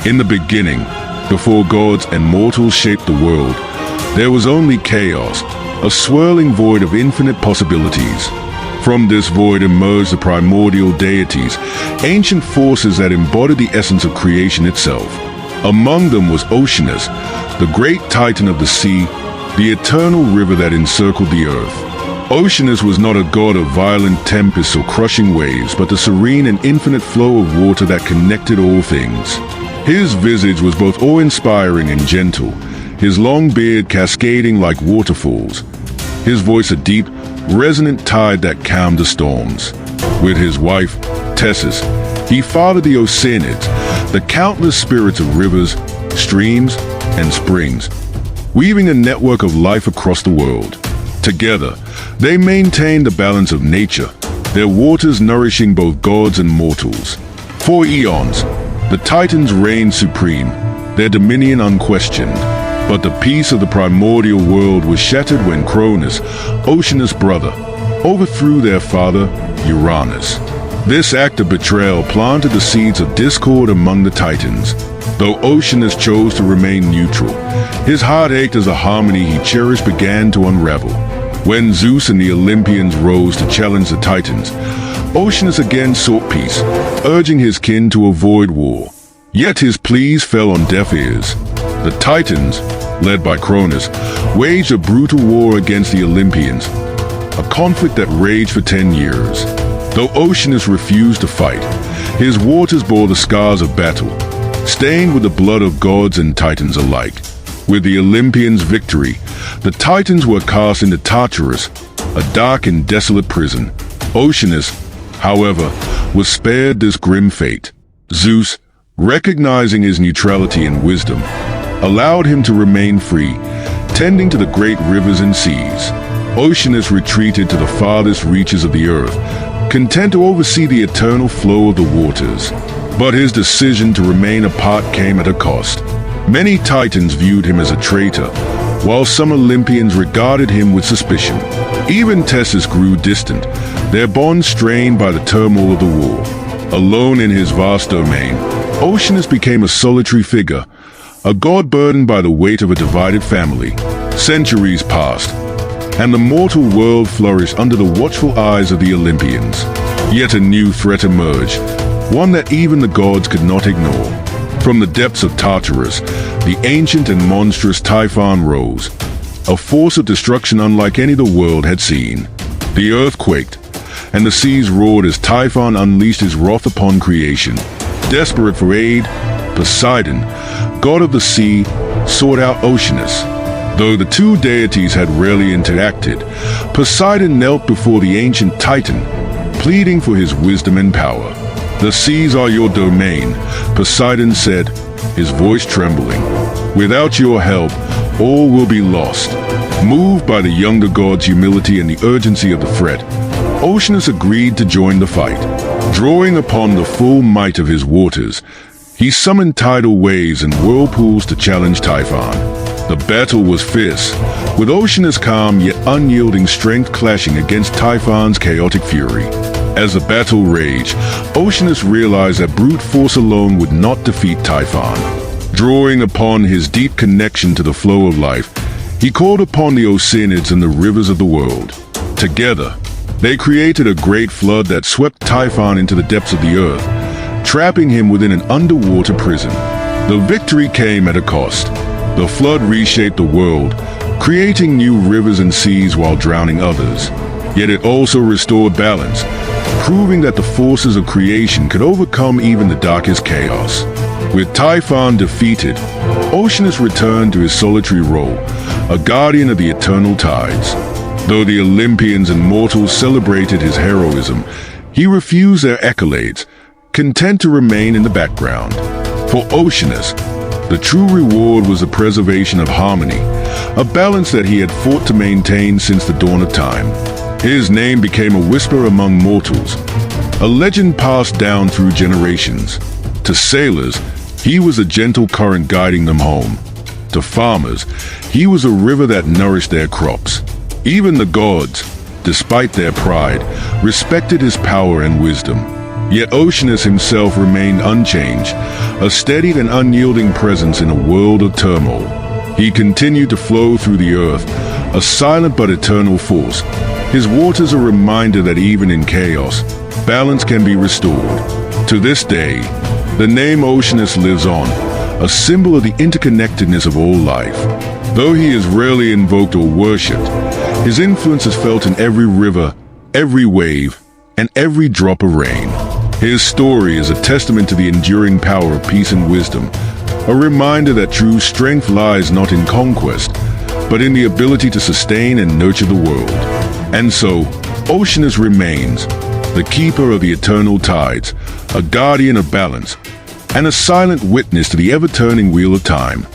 In the beginning, before gods and mortals shaped the world, there was only chaos, a swirling void of infinite possibilities. From this void emerged the primordial deities, ancient forces that embodied the essence of creation itself. Among them was Oceanus, the great titan of the sea, the eternal river that encircled the earth. Oceanus was not a god of violent tempests or crushing waves, but the serene and infinite flow of water that connected all things. His visage was both awe-inspiring and gentle, his long beard cascading like waterfalls, his voice a deep, resonant tide that calmed the storms. With his wife, Tessus, he fathered the Oceanids, the countless spirits of rivers, streams, and springs, weaving a network of life across the world. Together, they maintained the balance of nature, their waters nourishing both gods and mortals. For eons, the Titans reigned supreme, their dominion unquestioned. But the peace of the primordial world was shattered when Cronus, Oceanus' brother, overthrew their father, Uranus. This act of betrayal planted the seeds of discord among the Titans. Though Oceanus chose to remain neutral, his heart ached as the harmony he cherished began to unravel. When Zeus and the Olympians rose to challenge the Titans, Oceanus again sought peace, urging his kin to avoid war. Yet his pleas fell on deaf ears. The Titans, led by Cronus, waged a brutal war against the Olympians, a conflict that raged for 10 years. Though Oceanus refused to fight, his waters bore the scars of battle, stained with the blood of gods and Titans alike. With the Olympians' victory, the Titans were cast into Tartarus, a dark and desolate prison. Oceanus, however, was spared this grim fate. Zeus, recognizing his neutrality and wisdom, allowed him to remain free, tending to the great rivers and seas. Oceanus retreated to the farthest reaches of the earth, content to oversee the eternal flow of the waters. But his decision to remain apart came at a cost. Many Titans viewed him as a traitor, while some Olympians regarded him with suspicion. Even Tessus grew distant, their bond strained by the turmoil of the war. Alone in his vast domain, Oceanus became a solitary figure, a god burdened by the weight of a divided family. Centuries passed, and the mortal world flourished under the watchful eyes of the Olympians. Yet a new threat emerged, one that even the gods could not ignore. From the depths of Tartarus, the ancient and monstrous Typhon rose, a force of destruction unlike any the world had seen. The earth quaked, and the seas roared as Typhon unleashed his wrath upon creation. Desperate for aid, Poseidon, god of the sea, sought out Oceanus. Though the two deities had rarely interacted, Poseidon knelt before the ancient Titan, pleading for his wisdom and power. "The seas are your domain," Poseidon said, his voice trembling. "Without your help, all will be lost." Moved by the younger god's humility and the urgency of the threat, Oceanus agreed to join the fight. Drawing upon the full might of his waters, he summoned tidal waves and whirlpools to challenge Typhon. The battle was fierce, with Oceanus' calm yet unyielding strength clashing against Typhon's chaotic fury. As the battle raged, Oceanus realized that brute force alone would not defeat Typhon. Drawing upon his deep connection to the flow of life, he called upon the Oceanids and the rivers of the world. Together, they created a great flood that swept Typhon into the depths of the earth, trapping him within an underwater prison. The victory came at a cost. The flood reshaped the world, creating new rivers and seas while drowning others. Yet it also restored balance, proving that the forces of creation could overcome even the darkest chaos. With Typhon defeated, Oceanus returned to his solitary role, a guardian of the eternal tides. Though the Olympians and mortals celebrated his heroism, he refused their accolades, content to remain in the background. For Oceanus, the true reward was the preservation of harmony, a balance that he had fought to maintain since the dawn of time. His name became a whisper among mortals, a legend passed down through generations. To sailors, he was a gentle current guiding them home. To farmers, he was a river that nourished their crops. Even the gods, despite their pride, respected his power and wisdom. Yet Oceanus himself remained unchanged, a steady and unyielding presence in a world of turmoil. He continued to flow through the earth, a silent but eternal force. His waters are a reminder that even in chaos, balance can be restored. To this day, the name Oceanus lives on, a symbol of the interconnectedness of all life. Though he is rarely invoked or worshipped, his influence is felt in every river, every wave, and every drop of rain. His story is a testament to the enduring power of peace and wisdom, a reminder that true strength lies not in conquest, but in the ability to sustain and nurture the world. And so, Oceanus remains, the keeper of the eternal tides, a guardian of balance, and a silent witness to the ever-turning wheel of time.